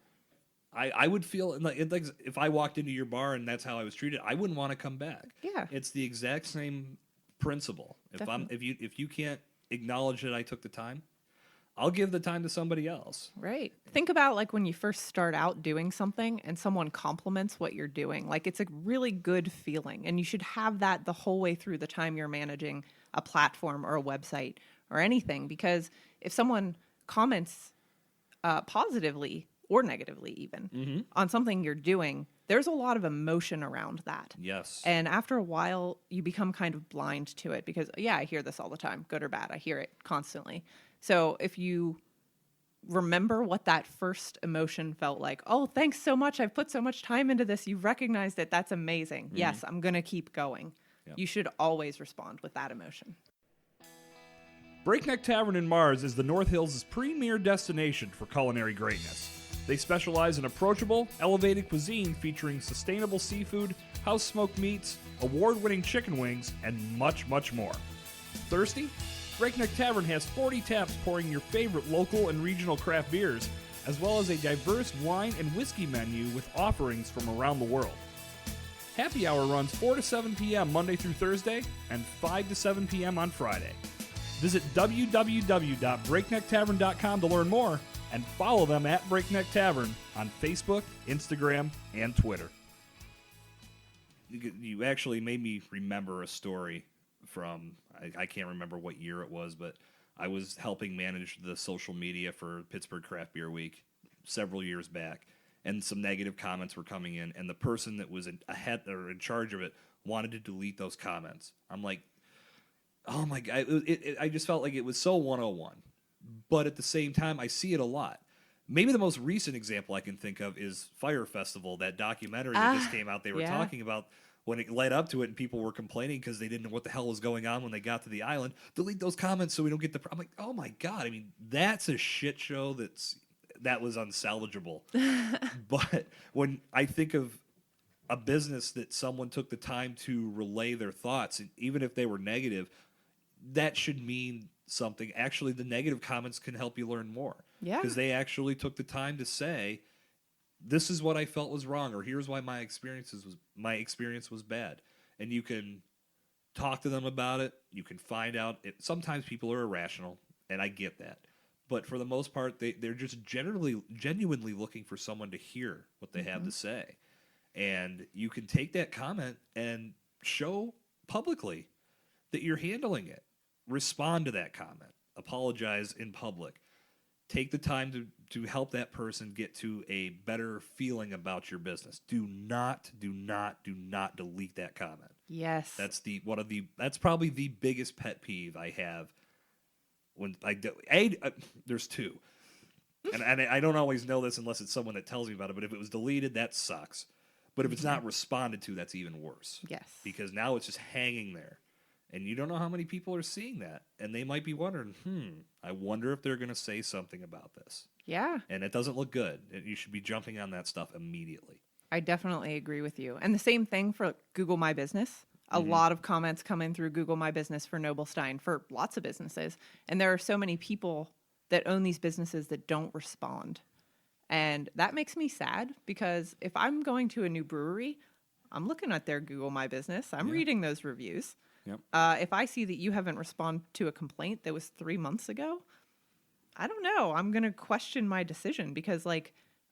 Speaker 1: I would feel like if I walked into your bar and that's how I was treated, I wouldn't want to come back.
Speaker 2: Yeah.
Speaker 1: It's the exact same principle. If you can't acknowledge that I took the time, I'll give the time to somebody else.
Speaker 2: Right. Think about like when you first start out doing something and someone compliments what you're doing. Like it's a really good feeling, and you should have that the whole way through the time you're managing a platform or a website or anything, because if someone comments positively or negatively even on something you're doing, there's a lot of emotion around that.
Speaker 1: Yes.
Speaker 2: And after a while, you become kind of blind to it because, yeah, I hear this all the time, good or bad. I hear it constantly. So if you remember what that first emotion felt like, oh, thanks so much. I've put so much time into this. You've recognized it. That's amazing. Mm-hmm. Yes, I'm going to keep going. Yep. You should always respond with that emotion.
Speaker 1: Breakneck Tavern in Mars is the North Hills' premier destination for culinary greatness. They specialize in approachable, elevated cuisine featuring sustainable seafood, house-smoked meats, award-winning chicken wings, and much, much more. Thirsty? Breakneck Tavern has 40 taps pouring your favorite local and regional craft beers, as well as a diverse wine and whiskey menu with offerings from around the world. Happy Hour runs 4 to 7 p.m. Monday through Thursday and 5 to 7 p.m. on Friday. Visit www.breaknecktavern.com to learn more, and follow them at Breakneck Tavern on Facebook, Instagram, and Twitter. You actually made me remember a story from, I can't remember what year it was, but I was helping manage the social media for Pittsburgh Craft Beer Week several years back. and some negative comments were coming in, and the person that was ahead or in charge of it wanted to delete those comments. I'm like, oh my God. I just felt like it was so 101. But at the same time, I see it a lot. Maybe the most recent example I can think of is Fire Festival, that documentary that just came out. They were talking about when it led up to it and people were complaining because they didn't know what the hell was going on when they got to the island. Delete those comments so we don't get the... I'm like, oh my God. I mean, that's a shit show that was unsalvageable. But when I think of a business that someone took the time to relay their thoughts, and even if they were negative, that should mean something. Actually, the negative comments can help you learn more.
Speaker 2: Yeah.
Speaker 1: Because they actually took the time to say, this is what I felt was wrong, or here's why my experience was bad. And you can talk to them about it. You can find out. Sometimes people are irrational, and I get that. But for the most part, they're just genuinely looking for someone to hear what they have to say. And you can take that comment and show publicly that you're handling it. Respond to that comment. Apologize in public. Take the time to help that person get to a better feeling about your business. Do not delete that comment.
Speaker 2: Yes.
Speaker 1: That's probably the biggest pet peeve I have. When there's two, and I don't always know this unless it's someone that tells me about it. But if it was deleted, that sucks. But if it's not responded to, that's even worse.
Speaker 2: Yes.
Speaker 1: Because now it's just hanging there. And you don't know how many people are seeing that. And they might be wondering, I wonder if they're going to say something about this.
Speaker 2: Yeah.
Speaker 1: And it doesn't look good. You should be jumping on that stuff immediately.
Speaker 2: I definitely agree with you. And the same thing for Google My Business. A lot of comments come in through Google My Business for Nobelstein, for lots of businesses. And there are so many people that own these businesses that don't respond. And that makes me sad, because if I'm going to a new brewery, I'm looking at their Google My Business. I'm reading those reviews.
Speaker 1: Yep.
Speaker 2: If I see that you haven't responded to a complaint that was 3 months ago, I don't know. I'm going to question my decision, because,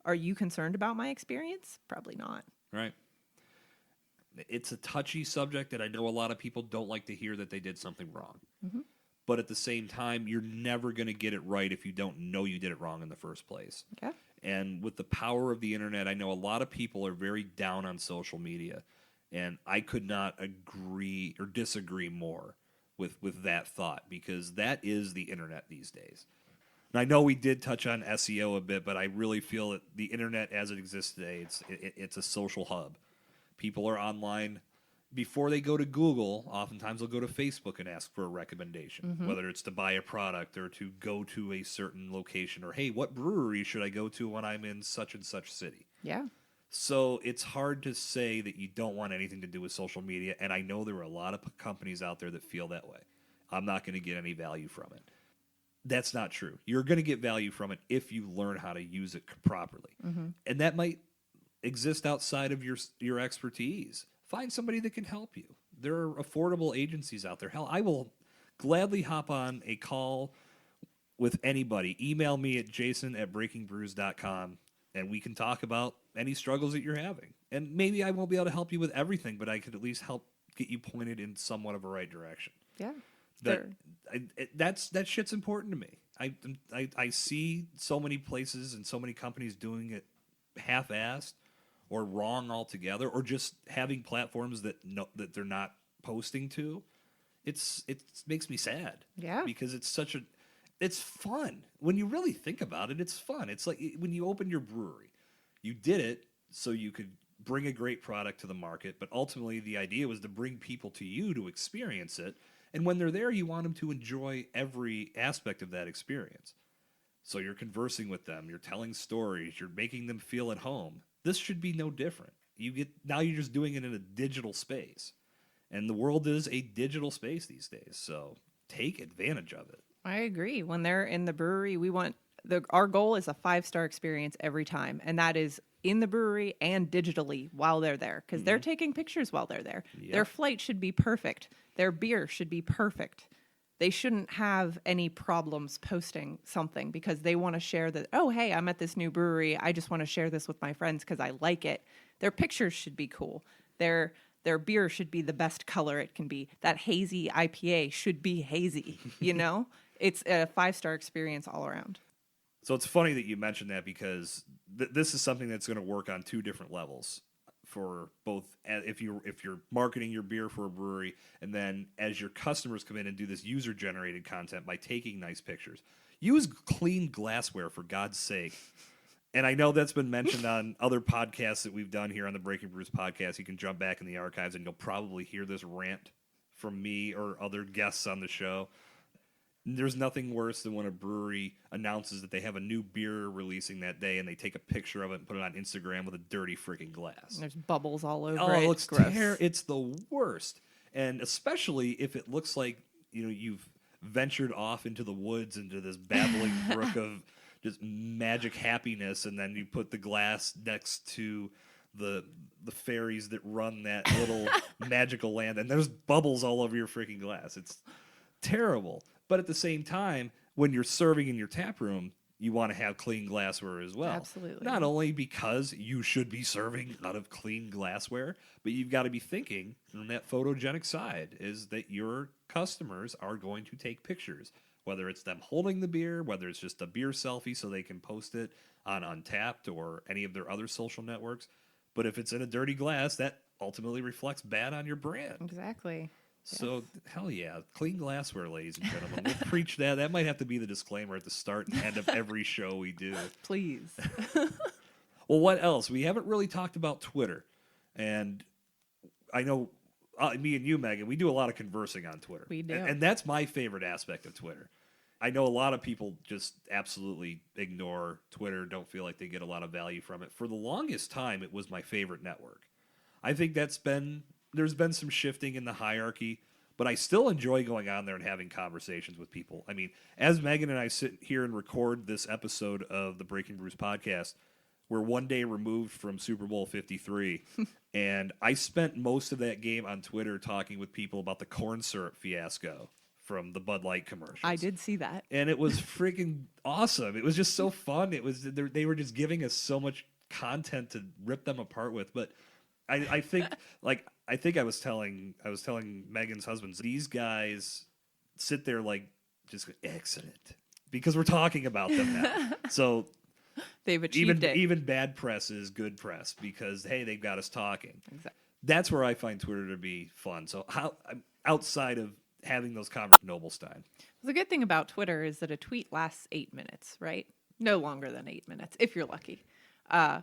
Speaker 2: are you concerned about my experience? Probably not.
Speaker 1: Right. It's a touchy subject, and I know a lot of people don't like to hear that they did something wrong. Mm-hmm. But at the same time, you're never going to get it right if you don't know you did it wrong in the first place.
Speaker 2: Okay.
Speaker 1: And with the power of the internet, I know a lot of people are very down on social media. And I could not agree or disagree more with that thought, because that is the internet these days. And I know we did touch on SEO a bit, but I really feel that the internet as it exists today, it's a social hub. People are online. Before they go to Google, oftentimes they'll go to Facebook and ask for a recommendation, whether it's to buy a product or to go to a certain location, or, hey, what brewery should I go to when I'm in such and such city?
Speaker 2: Yeah.
Speaker 1: So it's hard to say that you don't want anything to do with social media, and I know there are a lot of companies out there that feel that way. I'm not going to get any value from it. That's not true. You're going to get value from it if you learn how to use it properly. And that might exist outside of your expertise. Find somebody that can help you. There are affordable agencies out there. Hell, I will gladly hop on a call with anybody. Email me at jason@breakingbrews.com, and we can talk about any struggles that you're having. And maybe I won't be able to help you with everything, but I could at least help get you pointed in somewhat of a right direction.
Speaker 2: Yeah.
Speaker 1: That shit's important to me. I see so many places and so many companies doing it half-assed or wrong altogether, or just having platforms that they're not posting to. It makes me sad.
Speaker 2: Yeah.
Speaker 1: Because it's fun. When you really think about it, it's fun. It's like when you open your brewery. You did it so you could bring a great product to the market, but ultimately the idea was to bring people to you to experience it. And when they're there, you want them to enjoy every aspect of that experience. So you're conversing with them, you're telling stories, you're making them feel at home. This should be no different. Now you're just doing it in a digital space. And the world is a digital space these days, so take advantage of it.
Speaker 2: I agree. When they're in the brewery, our goal is a 5-star experience every time, and that is in the brewery and digitally while they're there, because they're taking pictures while they're there. Yep. Their flight should be perfect. Their beer should be perfect. They shouldn't have any problems posting something because they want to share that, oh, hey, I'm at this new brewery. I just want to share this with my friends because I like it. Their pictures should be cool. Their beer should be the best color it can be. That hazy IPA should be hazy, It's a 5-star experience all around.
Speaker 1: So it's funny that you mentioned that because this is something that's going to work on two different levels for both if you're marketing your beer for a brewery, and then as your customers come in and do this user generated content by taking nice pictures. Use clean glassware, for God's sake. And I know that's been mentioned on other podcasts that we've done here on the Breaking Brews podcast. You can jump back in the archives and you'll probably hear this rant from me or other guests on the show. There's nothing worse than when a brewery announces that they have a new beer releasing that day and they take a picture of it and put it on Instagram with a dirty freaking glass.
Speaker 2: There's bubbles all over
Speaker 1: Oh,
Speaker 2: it.
Speaker 1: it looks
Speaker 2: gross.
Speaker 1: it's the worst. And especially if it looks like, you've ventured off into the woods, into this babbling brook of just magic happiness, and then you put the glass next to the fairies that run that little magical land, and there's bubbles all over your freaking glass. It's terrible. But at the same time, when you're serving in your tap room, you want to have clean glassware as well.
Speaker 2: Absolutely.
Speaker 1: Not only because you should be serving out of clean glassware, but you've got to be thinking on that photogenic side is that your customers are going to take pictures, whether it's them holding the beer, whether it's just a beer selfie so they can post it on Untappd or any of their other social networks. But if it's in a dirty glass, that ultimately reflects bad on your brand.
Speaker 2: Exactly.
Speaker 1: So,
Speaker 2: Yes.
Speaker 1: hell yeah, clean glassware, ladies and gentlemen. We'll preach that. That might have to be the disclaimer at the start and end of every show we do.
Speaker 2: Please.
Speaker 1: Well, what else? We haven't really talked about Twitter. And I know me and you, Megan, we do a lot of conversing on Twitter.
Speaker 2: We do.
Speaker 1: And that's my favorite aspect of Twitter. I know a lot of people just absolutely ignore Twitter, don't feel like they get a lot of value from it. For the longest time, it was my favorite network. I think there's been some shifting in the hierarchy, but I still enjoy going on there and having conversations with people. I mean, as Megan and I sit here and record this episode of the Breaking Brews podcast, we're one day removed from Super Bowl 53, and I spent most of that game on Twitter talking with people about the corn syrup fiasco from the Bud Light commercials.
Speaker 2: I did see that.
Speaker 1: And it was freaking awesome. It was just so fun. They were just giving us so much content to rip them apart with, but I think I was telling Megan's husband, these guys sit there like just excellent because we're talking about them now. So
Speaker 2: They've achieved it.
Speaker 1: even bad press is good press because hey, they've got us talking.
Speaker 2: Exactly.
Speaker 1: That's where I find Twitter to be fun. So outside of having those conversations, Noblestein.
Speaker 2: The good thing about Twitter is that a tweet lasts 8 minutes, right? No longer than 8 minutes, if you're lucky.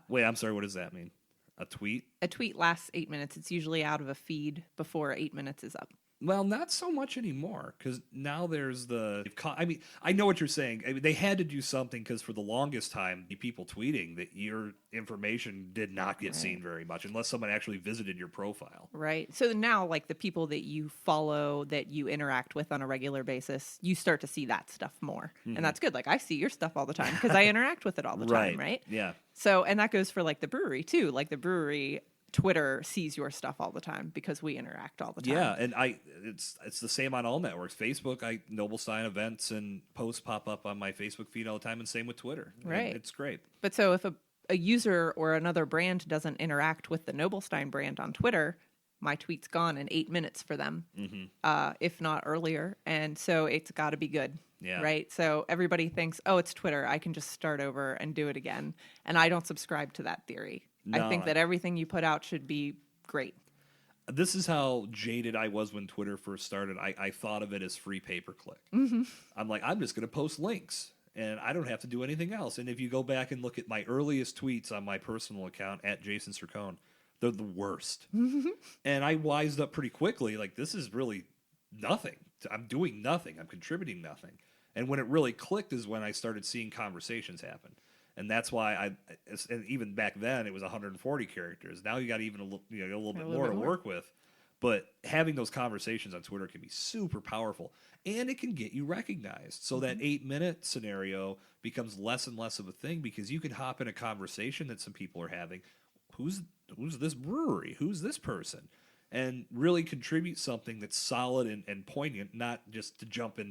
Speaker 1: Wait, I'm sorry. What does that mean? A tweet?
Speaker 2: A tweet lasts 8 minutes. It's usually out of a feed before 8 minutes is up.
Speaker 1: Well, not so much anymore because now there's I mean, I know what you're saying. I mean, they had to do something because for the longest time, the people tweeting that your information did not get seen very much unless someone actually visited your profile.
Speaker 2: Right. So now, like the people that you follow, that you interact with on a regular basis, you start to see that stuff more. And that's good. Like I see your stuff all the time because I interact with it all the time, right?
Speaker 1: Yeah.
Speaker 2: So, and that goes for like the brewery too. Like the brewery, Twitter sees your stuff all the time because we interact all the time.
Speaker 1: Yeah, and it's the same on all networks. Facebook, Noblestein events and posts pop up on my Facebook feed all the time, and same with Twitter.
Speaker 2: Right.
Speaker 1: And it's great.
Speaker 2: But so if a user or another brand doesn't interact with the Noblestein brand on Twitter, my tweet's gone in 8 minutes for them, if not earlier. And so it's got to be good.
Speaker 1: Yeah.
Speaker 2: Right. So everybody thinks, oh, it's Twitter. I can just start over and do it again. And I don't subscribe to that theory.
Speaker 1: No.
Speaker 2: I think that everything you put out should be great.
Speaker 1: This is how jaded I was when Twitter first started. I thought of it as free pay-per-click. I'm like, I'm just going to post links, and I don't have to do anything else. And if you go back and look at my earliest tweets on my personal account, at Jason Sircone, they're the worst. And I wised up pretty quickly, like, this is really nothing. I'm doing nothing. I'm contributing nothing. And when it really clicked is when I started seeing conversations happen. And that's why and even back then, it was 140 characters. Now you got even a little bit more to work with. But having those conversations on Twitter can be super powerful. And it can get you recognized. So that 8-minute scenario becomes less and less of a thing because you can hop in a conversation that some people are having. Who's this brewery? Who's this person? And really contribute something that's solid and poignant, not just to jump in.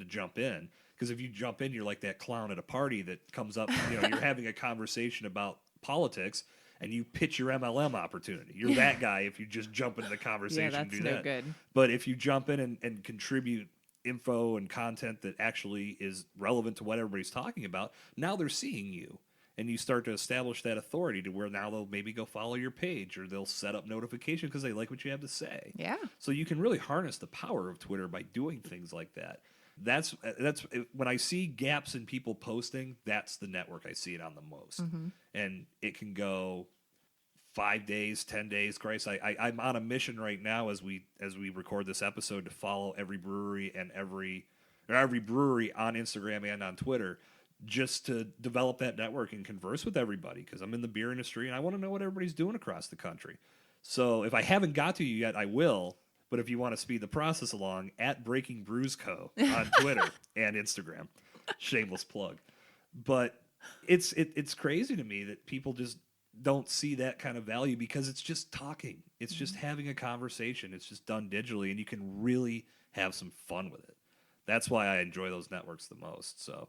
Speaker 1: Because if you jump in, you're like that clown at a party that comes up, you're having a conversation about politics and you pitch your MLM opportunity. You're that guy if you just jump into the conversation and do that.
Speaker 2: No good.
Speaker 1: But if you jump in and contribute info and content that actually is relevant to what everybody's talking about, now they're seeing you. And you start to establish that authority to where now they'll maybe go follow your page, or they'll set up notifications because they like what you have to say.
Speaker 2: Yeah.
Speaker 1: So you can really harness the power of Twitter by doing things like that. That's when I see gaps in people posting, that's the network I see it on the most. And it can go 5 days, 10 days. Christ, I'm on a mission right now as we record this episode to follow every brewery and every brewery on Instagram and on Twitter, just to develop that network and converse with everybody, because I'm in the beer industry and I want to know what everybody's doing across the country. So if I haven't got to you yet, I will. But if you want to speed the process along, at Breaking Brews Co. on Twitter and Instagram. Shameless plug. But it's crazy to me that people just don't see that kind of value, because it's just talking. It's just having a conversation. It's just done digitally, and you can really have some fun with it. That's why I enjoy those networks the most. So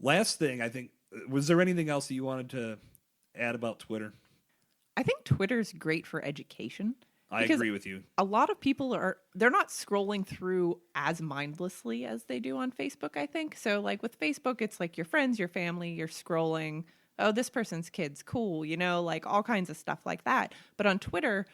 Speaker 1: last thing, I think, was there anything else that you wanted to add about Twitter?
Speaker 2: I think Twitter's great for education.
Speaker 1: I agree with you.
Speaker 2: A lot of people they're not scrolling through as mindlessly as they do on Facebook, I think. So like with Facebook, it's like your friends, your family, you're scrolling, oh, this person's kid's cool, like all kinds of stuff like that. But on Twitter,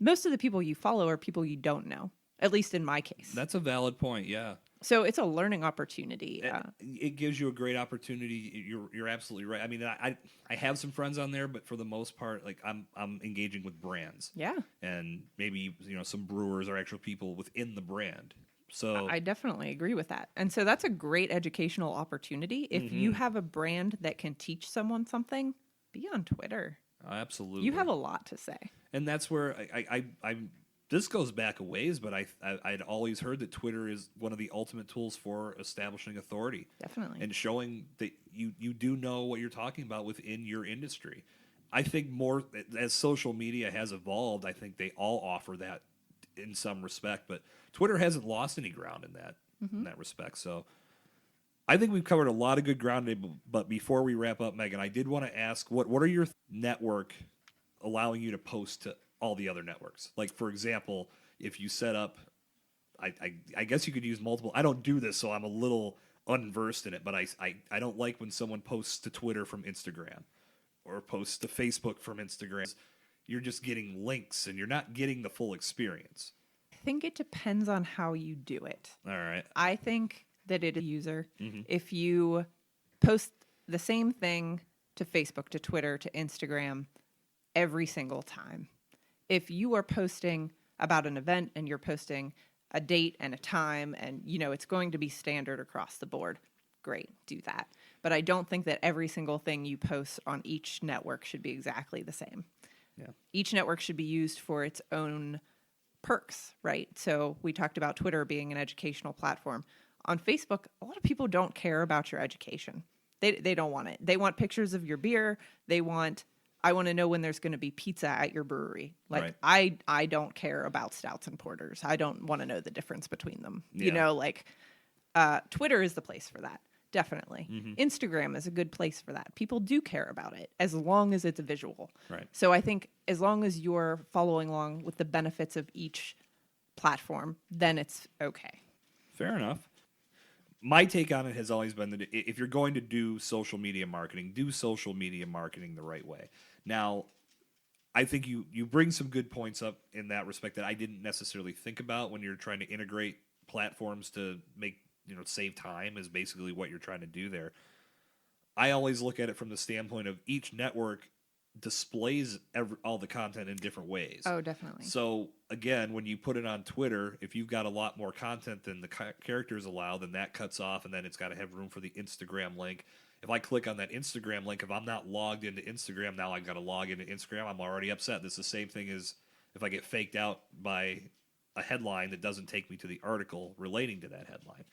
Speaker 2: most of the people you follow are people you don't know, at least in my case.
Speaker 1: That's a valid point, yeah.
Speaker 2: So it's a learning opportunity.
Speaker 1: It gives you a great opportunity. You're absolutely right. I mean, I have some friends on there, but for the most part, like I'm engaging with brands.
Speaker 2: Yeah.
Speaker 1: And maybe some brewers are actual people within the brand. So
Speaker 2: I definitely agree with that. And so that's a great educational opportunity. If you have a brand that can teach someone something, be on Twitter.
Speaker 1: Absolutely.
Speaker 2: You have a lot to say.
Speaker 1: And that's where I this goes back a ways, but I'd always heard that Twitter is one of the ultimate tools for establishing authority.
Speaker 2: Definitely.
Speaker 1: And showing that you do know what you're talking about within your industry. I think more as social media has evolved, I think they all offer that in some respect, but Twitter hasn't lost any ground in that respect. So I think we've covered a lot of good ground today, but before we wrap up, Megan, I did want to ask, what are your network allowing you to post to all the other networks? Like, for example, if you set up, I guess you could use multiple. I don't do this, so I'm a little unversed in it, but I don't like when someone posts to Twitter from Instagram or posts to Facebook from Instagram. You're just getting links and you're not getting the full experience.
Speaker 2: I think it depends on how you do it.
Speaker 1: All right.
Speaker 2: I think that it is user. If you post the same thing to Facebook, to Twitter, to Instagram every single time, if you are posting about an event and you're posting a date and a time and, it's going to be standard across the board, great, do that. But I don't think that every single thing you post on each network should be exactly the same.
Speaker 1: Yeah.
Speaker 2: Each network should be used for its own perks, right? So we talked about Twitter being an educational platform. On Facebook, a lot of people don't care about your education. They don't want it. They want pictures of your beer. I want to know when there's going to be pizza at your brewery. Like, right. I don't care about stouts and porters. I don't want to know the difference between them. Yeah. Twitter is the place for that. Definitely. Instagram is a good place for that. People do care about it as long as it's a visual.
Speaker 1: Right.
Speaker 2: So I think as long as you're following along with the benefits of each platform, then it's okay.
Speaker 1: Fair enough. My take on it has always been that if you're going to do social media marketing, do social media marketing the right way. Now, I think you bring some good points up in that respect that I didn't necessarily think about when you're trying to integrate platforms to make, save time is basically what you're trying to do there. I always look at it from the standpoint of each network displays all the content in different ways.
Speaker 2: Oh, definitely.
Speaker 1: So again, when you put it on Twitter, if you've got a lot more content than the characters allow, then that cuts off, and then it's got to have room for the Instagram link. If I click on that Instagram link, if I'm not logged into Instagram, now I've got to log into Instagram, I'm already upset. This is the same thing as if I get faked out by a headline that doesn't take me to the article relating to that headline.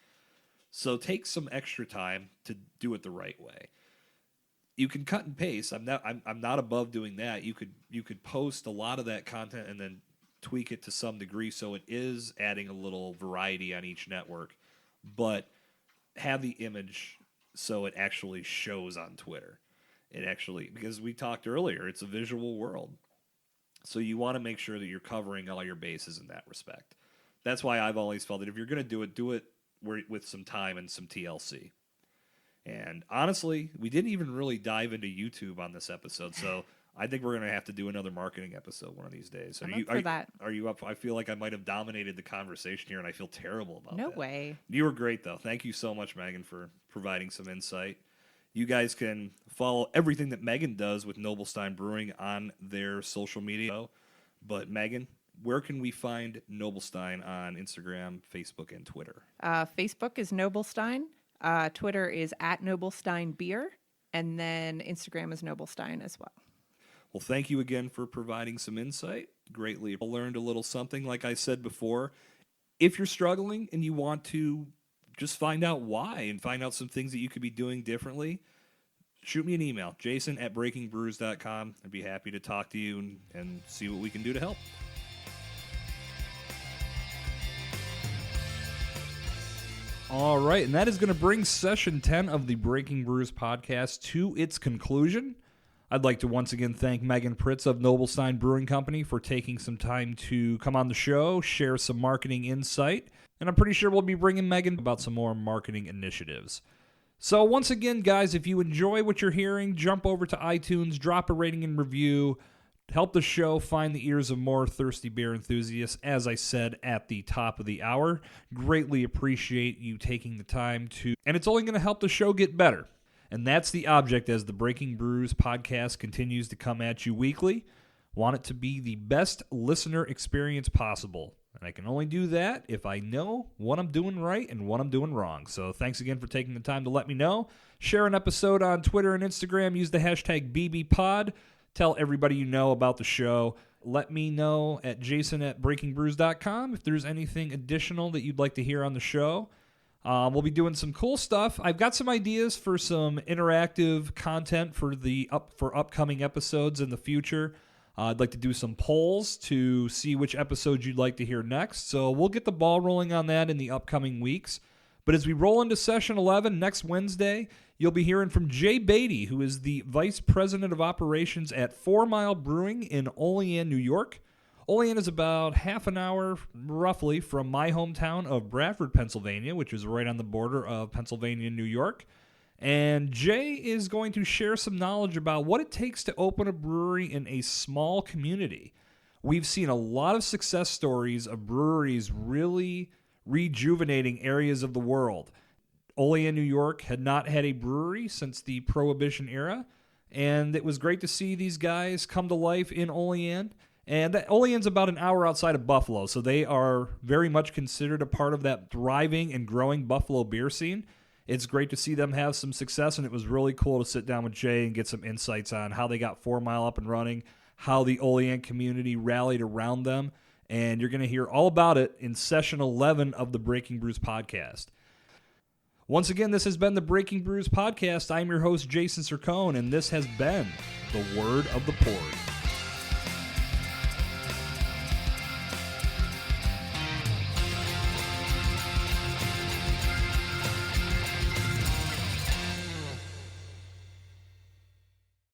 Speaker 1: So take some extra time to do it the right way. You can cut and paste. I'm not above doing that. You could post a lot of that content and then tweak it to some degree so it is adding a little variety on each network, but have the image so it actually shows on Twitter. Because we talked earlier, it's a visual world. So you want to make sure that you're covering all your bases in that respect. That's why I've always felt that if you're going to do it with some time and some TLC. And honestly, we didn't even really dive into YouTube on this episode, so I think we're going to have to do another marketing episode one of these days.
Speaker 2: I'm up for that.
Speaker 1: Are you up? I feel like I might have dominated the conversation here, and I feel terrible about that.
Speaker 2: No way.
Speaker 1: You were great, though. Thank you so much, Megan, for providing some insight. You guys can follow everything that Megan does with Noblestein Brewing on their social media. But Megan, where can we find Noblestein on Instagram, Facebook, and Twitter?
Speaker 2: Facebook is Noblestein. Twitter is @NoblesteinBeer. And then Instagram is Noblestein as well.
Speaker 1: Well, thank you again for providing some insight. Greatly learned a little something. Like I said before, if you're struggling and you want to just find out why and find out some things that you could be doing differently, shoot me an email, jason@breakingbrews.com. I'd be happy to talk to you and see what we can do to help. All right, and that is going to bring session 10 of the Breaking Brews podcast to its conclusion. I'd like to once again thank Megan Pritz of Noblestein Brewing Company for taking some time to come on the show, share some marketing insight, and I'm pretty sure we'll be bringing Megan about some more marketing initiatives. So once again, guys, if you enjoy what you're hearing, jump over to iTunes, drop a rating and review, help the show find the ears of more thirsty beer enthusiasts, as I said at the top of the hour. Greatly appreciate you taking the time to, and it's only going to help the show get better. And that's the object as the Breaking Brews podcast continues to come at you weekly. Want it to be the best listener experience possible. And I can only do that if I know what I'm doing right and what I'm doing wrong. So thanks again for taking the time to let me know. Share an episode on Twitter and Instagram. Use the hashtag BBPod. Tell everybody you know about the show. Let me know at jason@breakingbrews.com if there's anything additional that you'd like to hear on the show. We'll be doing some cool stuff. I've got some ideas for some interactive content for upcoming episodes in the future. I'd like to do some polls to see which episodes you'd like to hear next. So we'll get the ball rolling on that in the upcoming weeks. But as we roll into session 11 next Wednesday, you'll be hearing from Jay Beatty, who is the Vice President of Operations at 4 Mile Brewing in Olean, New York. Olean is about half an hour, roughly, from my hometown of Bradford, Pennsylvania, which is right on the border of Pennsylvania and New York. And Jay is going to share some knowledge about what it takes to open a brewery in a small community. We've seen a lot of success stories of breweries really rejuvenating areas of the world. Olean, New York had not had a brewery since the Prohibition era, and it was great to see these guys come to life in Olean. And Olean's about an hour outside of Buffalo, so they are very much considered a part of that thriving and growing Buffalo beer scene. It's great to see them have some success, and it was really cool to sit down with Jay and get some insights on how they got 4 Mile up and running, how the Olean community rallied around them, and you're going to hear all about it in session 11 of the Breaking Brews podcast. Once again, this has been the Breaking Brews podcast. I'm your host, Jason Sircone, and this has been the Word of the Poured.